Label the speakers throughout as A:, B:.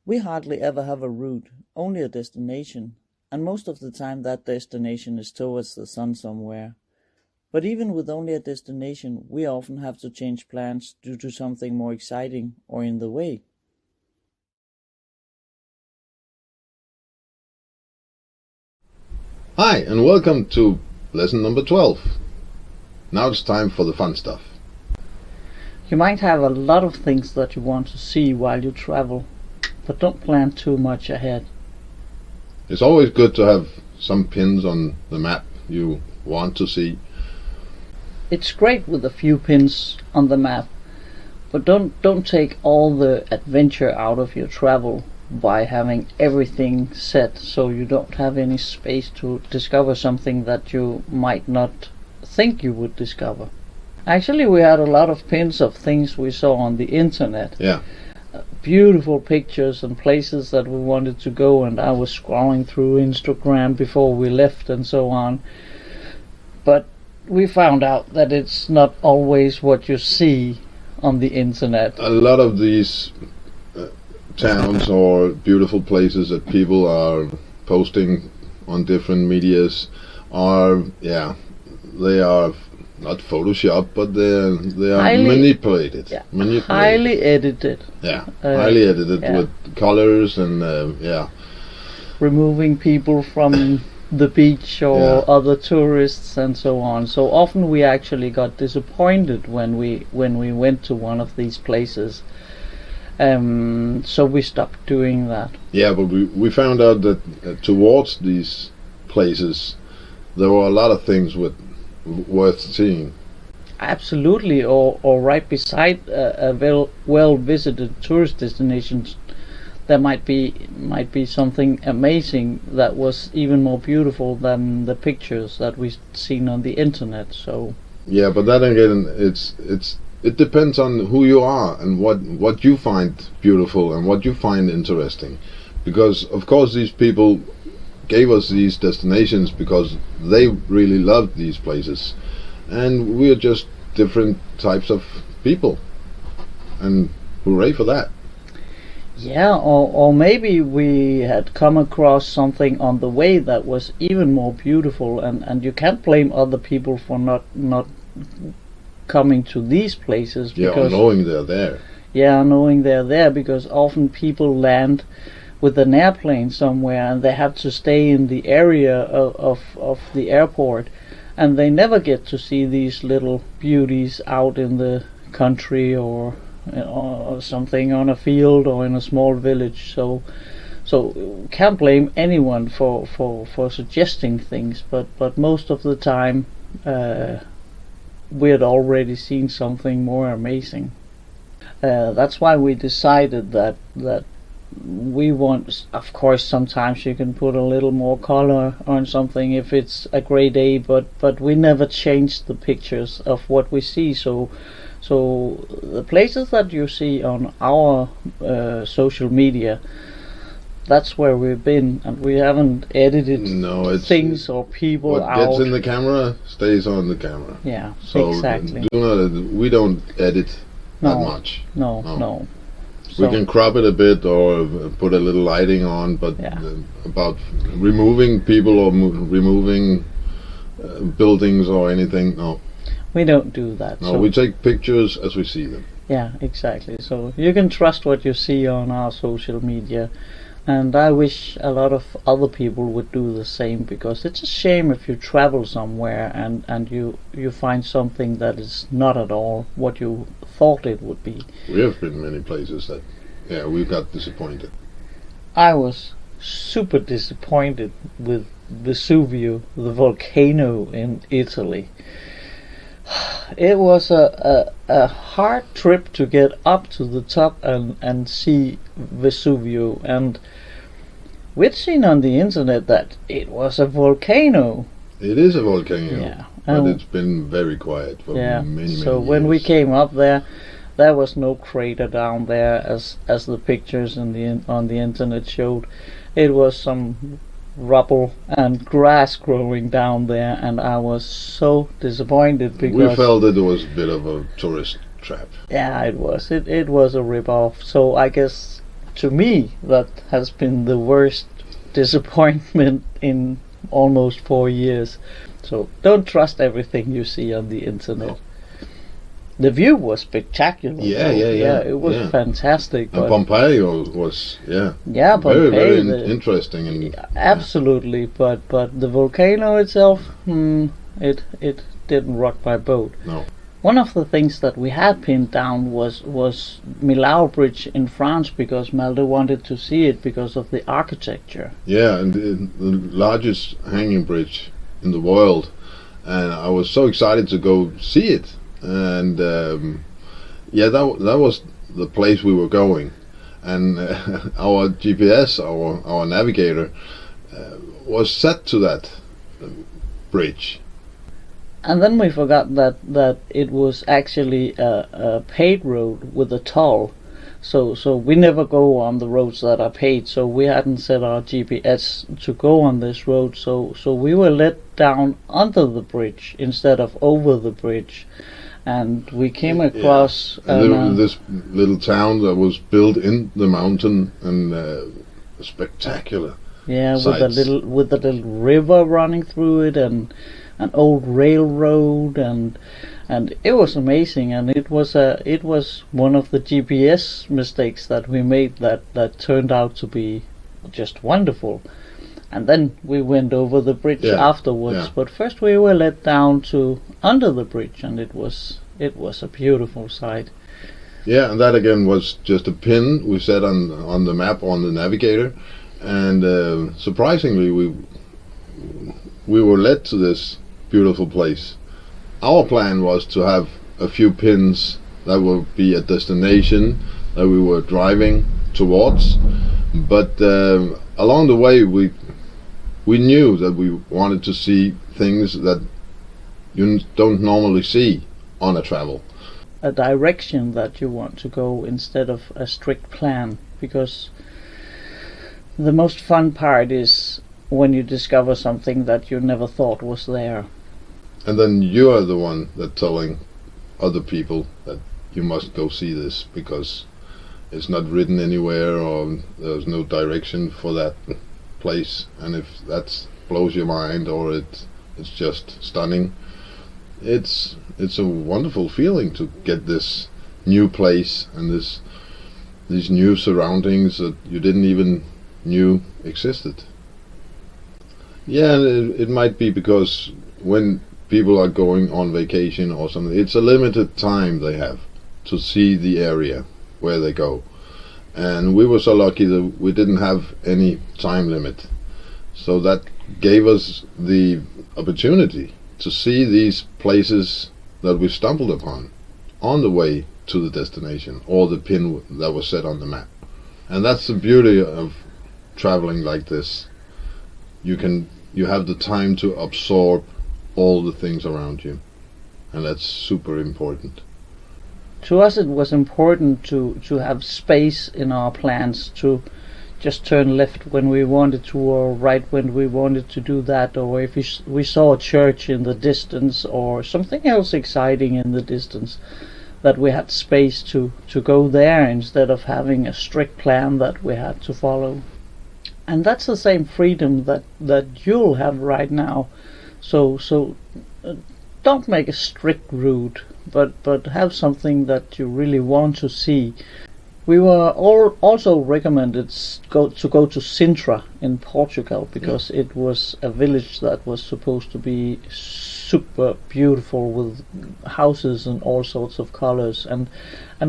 A: We hardly ever have a route, only a destination, and most of the time that destination is towards the sun somewhere. But even with only a destination, we often have to change plans due to something more exciting or in the way.
B: Hi, and welcome to lesson number 12. Now it's time for the fun stuff.
A: You might have a lot of things that you want to see while you travel, but don't plan too much ahead.
B: It's always good to have some pins on the map you want to see.
A: It's great with a few pins on the map, but don't take all the adventure out of your travel by having everything set so you don't have any space to discover something that you might not think you would discover. Actually, we had a lot of pins of things we saw on the internet.
B: Yeah.
A: Beautiful pictures and places that we wanted to go, and I was scrolling through Instagram before we left and so on. But we found out that it's not always what you see on the internet.
B: A lot of these towns or beautiful places that people are posting on different medias are, they are not Photoshop, but they are manipulated.
A: Yeah, highly edited.
B: Yeah, highly edited with colors and
A: removing people from the beach or other tourists and so on. So often we actually got disappointed when we went to one of these places. So we stopped doing that.
B: Yeah, but we found out that towards these places there were a lot of things worth seeing.
A: Absolutely, or right beside a well visited tourist destinations, there might be something amazing that was even more beautiful than the pictures that we've seen on the internet. So
B: yeah, but then again, it depends on who you are and what you find beautiful and what you find interesting, because of course these people gave us these destinations because they really loved these places, and we're just different types of people, and hooray for that.
A: Yeah, or maybe we had come across something on the way that was even more beautiful, and you can't blame other people for not coming to these places.
B: Because, knowing they're there.
A: Yeah, knowing they're there, because often people land with an airplane somewhere and they have to stay in the area of the airport, and they never get to see these little beauties out in the country or something on a field or in a small village. So can't blame anyone for suggesting things, but most of the time we had already seen something more amazing. That's why we decided that we want, of course, sometimes you can put a little more color on something if it's a gray day, but we never change the pictures of what we see. So the places that you see on our social media, that's where we've been, and we haven't edited things or people out.
B: What gets in the camera stays on the camera.
A: Yeah,
B: so
A: exactly.
B: We don't edit that much.
A: No.
B: We can crop it a bit or put a little lighting on, but about removing people or removing buildings or anything, no.
A: We don't do that.
B: No, we take pictures as we see them.
A: Yeah, exactly. So you can trust what you see on our social media, and I wish a lot of other people would do the same, because it's a shame if you travel somewhere and you find something that is not at all what you thought it would be.
B: We have been many places that we got disappointed.
A: I was super disappointed with Vesuvio, the volcano in Italy. It was a hard trip to get up to the top and see Vesuvio, and we'd seen on the internet that it was a volcano.
B: It is a volcano, but it's been very quiet for many years.
A: So when we came up there was no crater down there as the pictures on the internet showed. It was some rubble and grass growing down there, and I was so disappointed because
B: we felt it was a bit of a tourist trap.
A: Yeah, it was. It was a rip-off. So I guess to me, that has been the worst disappointment in almost 4 years. So don't trust everything you see on the internet.
B: No.
A: The view was spectacular.
B: Yeah.
A: It was fantastic.
B: And Pompeii was
A: Pompeii,
B: very interesting. And
A: absolutely, but the volcano itself, it didn't rock my boat.
B: No.
A: One of the things that we had pinned down was Millau Bridge in France, because Malte wanted to see it because of the architecture.
B: Yeah, and the largest hanging bridge in the world, and I was so excited to go see it. And that was the place we were going, and our GPS, our navigator, was set to that bridge.
A: And then we forgot that it was actually a paid road with a toll. So we never go on the roads that are paid. So we hadn't set our GPS to go on this road. So we were let down under the bridge instead of over the bridge. And we came across
B: this little town that was built in the mountain, and spectacular.
A: Yeah,
B: sights.
A: with a little river running through it, and an old railroad, and it was amazing. And it was one of the GPS mistakes that we made that turned out to be just wonderful. And then we went over the bridge afterwards. But first we were let down to under the bridge, and it was a beautiful sight.
B: Yeah, and that again was just a pin we set on the map on the navigator, and surprisingly we were led to this beautiful place. Our plan was to have a few pins that would be a destination that we were driving towards, but along the way we knew that we wanted to see things that you don't normally see on a travel.
A: A direction that you want to go instead of a strict plan, because the most fun part is when you discover something that you never thought was there.
B: And then you are the one that telling other people that you must go see this because it's not written anywhere, or there's no direction for that place. And if that blows your mind, or it's just stunning, it's a wonderful feeling to get this new place and these new surroundings that you didn't even knew existed. Yeah, it might be because when people are going on vacation or something, it's a limited time they have to see the area where they go. And we were so lucky that we didn't have any time limit. So that gave us the opportunity to see these places that we stumbled upon on the way to the destination, or the pin that was set on the map. And that's the beauty of traveling like this. You have the time to absorb all the things around you, and that's super important.
A: To us it was important to have space in our plans to just turn left when we wanted to, or right when we wanted to do that, or if we saw a church in the distance or something else exciting in the distance, that we had space to go there instead of having a strict plan that we had to follow. And that's the same freedom that you'll have right now. So don't make a strict route, but have something that you really want to see. We were also recommended to go to Sintra in Portugal, because it was a village that was supposed to be super beautiful with houses and all sorts of colors. And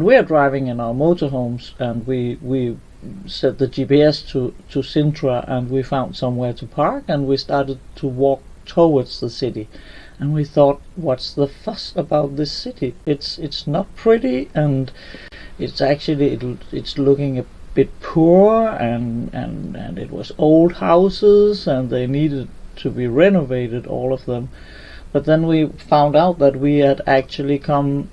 A: we are driving in our motorhomes, and we set the GPS to Sintra, and we found somewhere to park, and we started to walk towards the city. And we thought, what's the fuss about this city? It's not pretty, and it's actually it's looking a bit poor, and it was old houses, and they needed to be renovated, all of them. But then we found out that we had actually come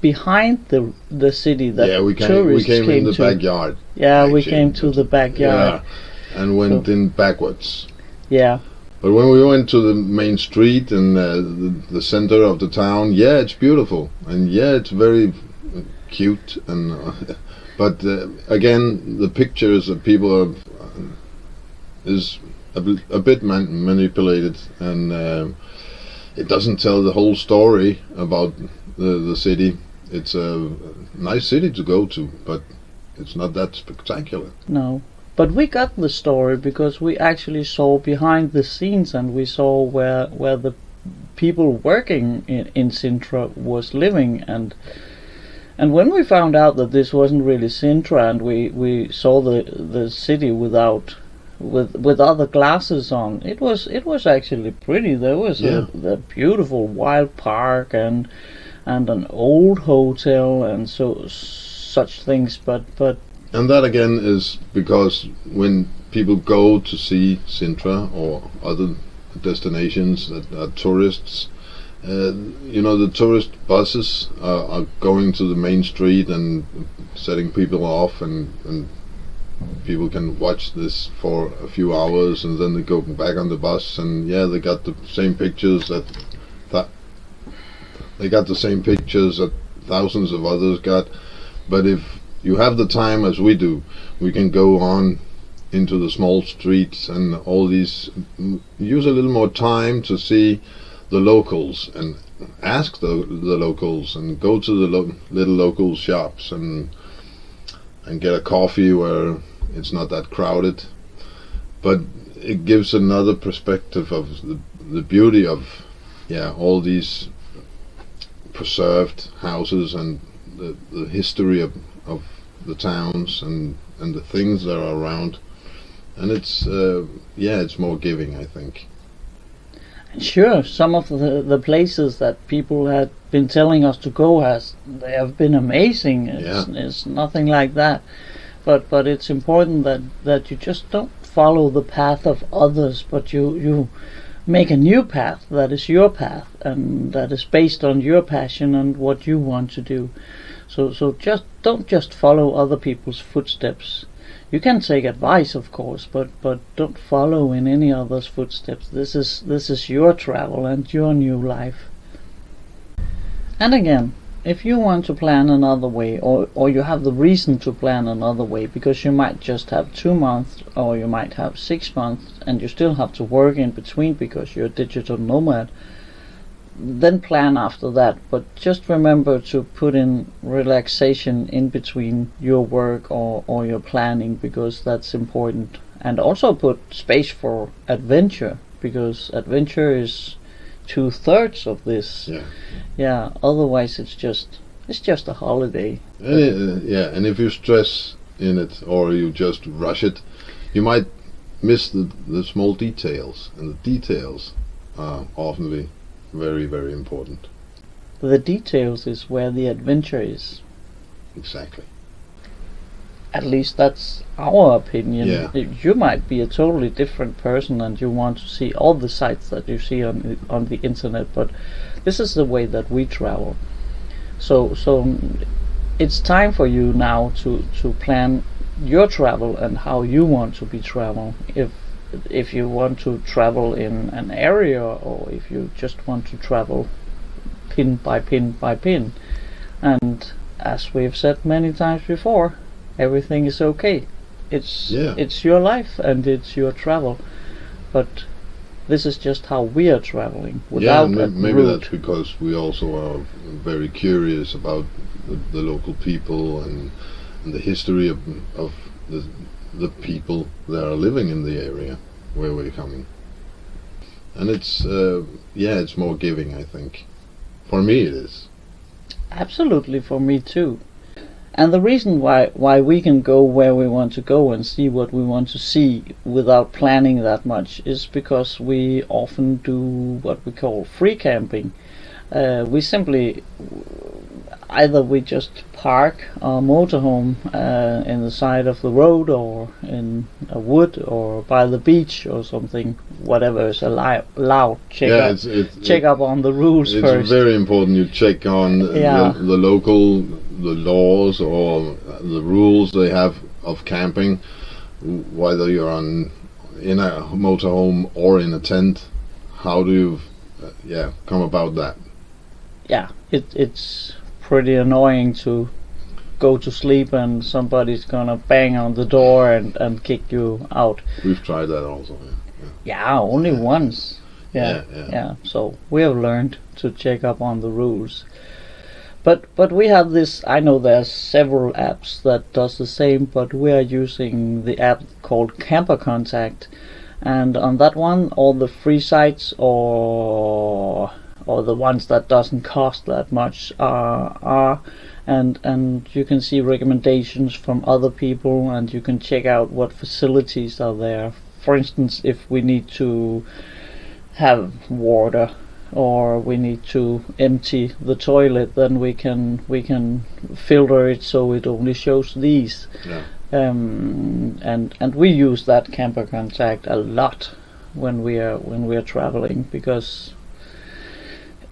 A: behind the city that
B: we came in the backyard.
A: Yeah, we came to the backyard.
B: Yeah, and went in backwards.
A: Yeah.
B: But when we went to the main street and the center of the town, it's beautiful, and it's very cute, and But again, the pictures that people are is a bit manipulated, and it doesn't tell the whole story about the city. It's a nice city to go to, but it's not that spectacular.
A: No. But we got the story because we actually saw behind the scenes, and we saw where the people working in Sintra was living, and when we found out that this wasn't really Sintra, and we saw the city with other glasses on, it was actually pretty. There was a beautiful wild park and an old hotel and such things, but
B: and that again is because when people go to see Sintra or other destinations that are tourists, the tourist buses are going to the main street and setting people off, and people can watch this for a few hours, and then they go back on the bus, and they got the same pictures that thousands of others got. But if you have the time as we do, we can go on into the small streets and all these, use a little more time to see the locals and ask the locals, and go to the little local shops and get a coffee where it's not that crowded. But it gives another perspective of the beauty of all these preserved houses and the history of the towns and the things that are around, and it's more giving, I think.
A: Sure, some of the places that people had been telling us to go they have been amazing. It's nothing like that, but it's important that you just don't follow the path of others, but you make a new path that is your path and that is based on your passion and what you want to do. So just don't follow other people's footsteps. You can take advice, of course, but don't follow in any other's footsteps. This is your travel and your new life. And again, if you want to plan another way, or you have the reason to plan another way, because you might just have 2 months, or you might have 6 months, and you still have to work in between because you're a digital nomad, then plan after that. But just remember to put in relaxation in between your work or your planning, because that's important. And also put space for adventure, because adventure is 2/3 of this. Otherwise it's just a holiday.
B: And if you stress in it or you just rush it, you might miss the small details, and the details are often very, very important.
A: The details is where the adventure is.
B: Exactly.
A: At least that's our opinion.
B: Yeah.
A: You might be a totally different person and you want to see all the sites that you see on the internet, but this is the way that we travel. So it's time for you now to plan your travel and how you want to be travel. If you want to travel in an area, or if you just want to travel pin by pin by pin. And as we've said many times before, everything is okay. It's your life and it's your travel, but this is just how we are traveling without
B: maybe that's because we also are very curious about the local people and the history of the people that are living in the area where we're coming. And it's more giving, I think. For me it is.
A: Absolutely, for me too. And the reason why we can go where we want to go and see what we want to see without planning that much is because we often do what we call free camping. We simply either we just park our motorhome in the side of the road, or in a wood, or by the beach or something, whatever is allowed. Check up on the rules first.
B: It's very important you check on the local laws or the rules they have of camping, whether you're in a motorhome or in a tent. How do you come about that?
A: It's pretty annoying to go to sleep and somebody's gonna bang on the door and kick you out.
B: We've tried that also.
A: Yeah, only once.
B: Yeah.
A: Yeah. So we have learned to check up on the rules. But we have this. I know there's several apps that does the same, but we are using the app called Camper Contact, and on that one, all the free sites or the ones that doesn't cost that much are and you can see recommendations from other people, and you can check out what facilities are there. For instance, if we need to have water or we need to empty the toilet, then we can filter it so it only shows these.
B: Yeah.
A: And we use that Camper Contact a lot when we are traveling, because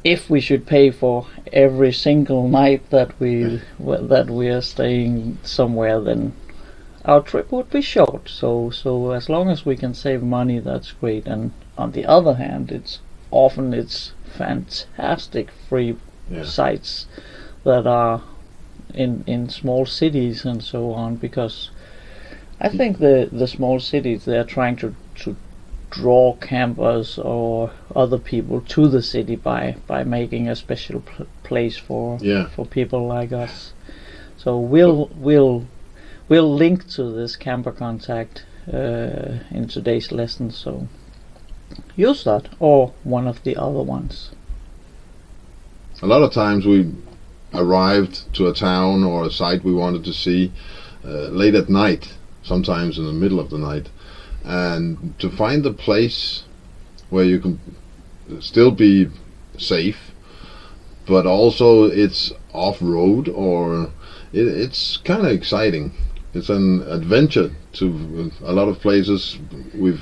A: if we should pay for every single night that we are staying somewhere, then our trip would be short. So as long as we can save money, that's great. And on the other hand, it's fantastic free sites that are in small cities and so on, because I think the small cities, they're trying to draw campers or other people to the city by making a special place for people like us. So we'll link to this Camper Contact in today's lesson, so use that or one of the other ones.
B: A lot of times we arrived to a town or a site we wanted to see late at night, sometimes in the middle of the night, and to find a place where you can still be safe, but also it's off-road, or it's kind of exciting. It's an adventure. To a lot of places we've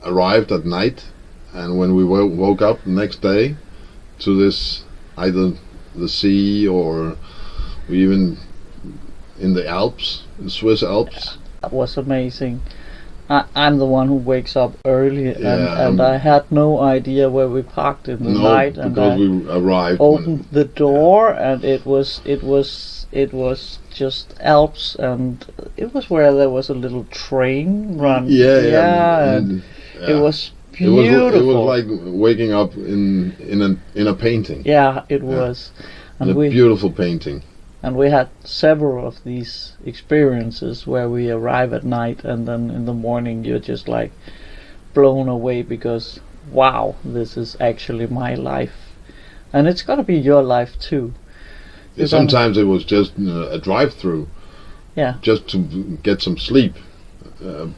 B: arrived at night, and when we woke up the next day to this, either the sea or we even in the Alps, the Swiss Alps.
A: That was amazing. I'm the one who wakes up early, and I had no idea where we parked in the night, and
B: because we arrived,
A: opened the door, and it was just Alps, and it was where there was a little train run. And it was beautiful.
B: It was like waking up in a painting.
A: Yeah, it was. And
B: a beautiful painting.
A: And we had several of these experiences where we arrive at night, and then in the morning you're just like blown away, because wow, this is actually my life, and it's gotta be your life too.
B: Sometimes it was just a drive-through, just to get some sleep,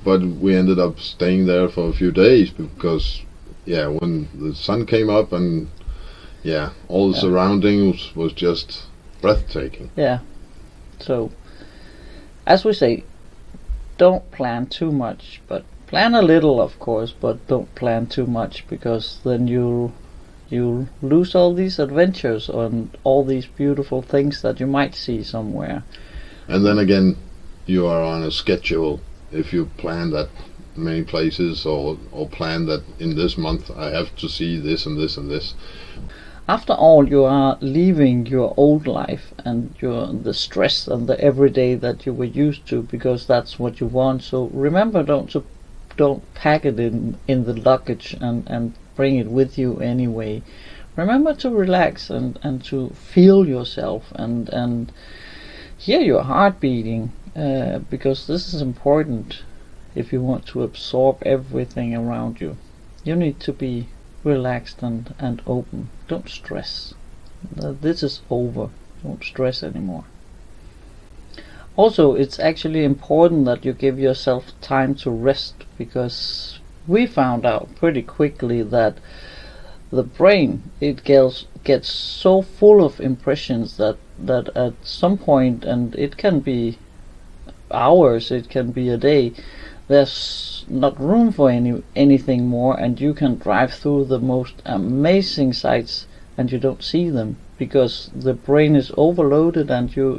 B: but we ended up staying there for a few days, because when the sun came up and all the surroundings was just breathtaking.
A: Yeah. So, as we say, don't plan too much, but plan a little, of course, but don't plan too much, because then you'll lose all these adventures and all these beautiful things that you might see somewhere.
B: And then again, you are on a schedule. If you plan that many places, or plan that in this month I have to see this and this and this.
A: After all, you are leaving your old life and the stress and the everyday that you were used to, because that's what you want. So remember, don't pack it in the luggage and bring it with you anyway. Remember to relax and to feel yourself and hear your heart beating, because this is important if you want to absorb everything around you. You need to be relaxed and open. Don't stress. This is over. Don't stress anymore. Also, it's actually important that you give yourself time to rest, because we found out pretty quickly that the brain, it gets so full of impressions that at some point, and it can be hours, it can be a day, there's not room for anything more, and you can drive through the most amazing sights and you don't see them, because the brain is overloaded, and you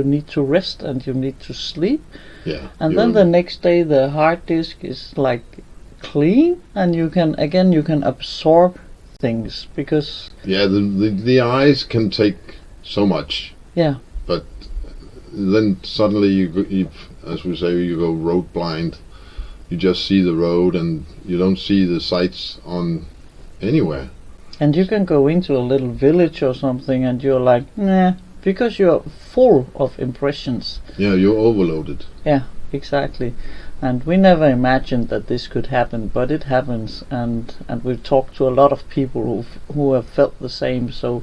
A: need to rest and you need to sleep. And then the next day the hard disk is like clean, and you can absorb things, because
B: the eyes can take so much.
A: Yeah.
B: But then suddenly as we say, you go road blind. You just see the road and you don't see the sights on anywhere.
A: And you can go into a little village or something and you're like, nah, because you're full of impressions.
B: Yeah, you're overloaded.
A: Yeah, exactly. And we never imagined that this could happen, but it happens. And we've talked to a lot of people who have felt the same. So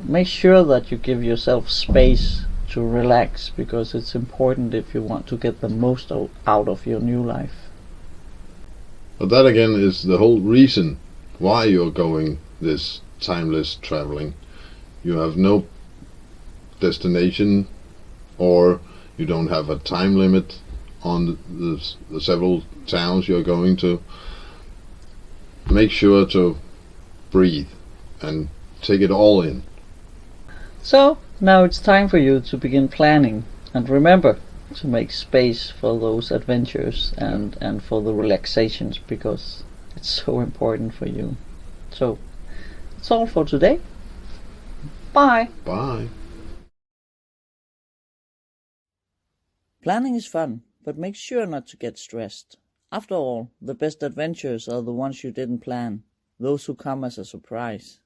A: make sure that you give yourself space to relax, because it's important if you want to get the most out of your new life.
B: But that again is the whole reason why you're going this timeless traveling. You have no destination, or you don't have a time limit on the several towns you're going to. Make sure to breathe and take it all in.
A: So now it's time for you to begin planning, and remember to make space for those adventures and for the relaxations, because it's so important for you. So that's all for today. Bye.
B: Bye.
A: Planning is fun, but make sure not to get stressed. After all, the best adventures are the ones you didn't plan, those who come as a surprise.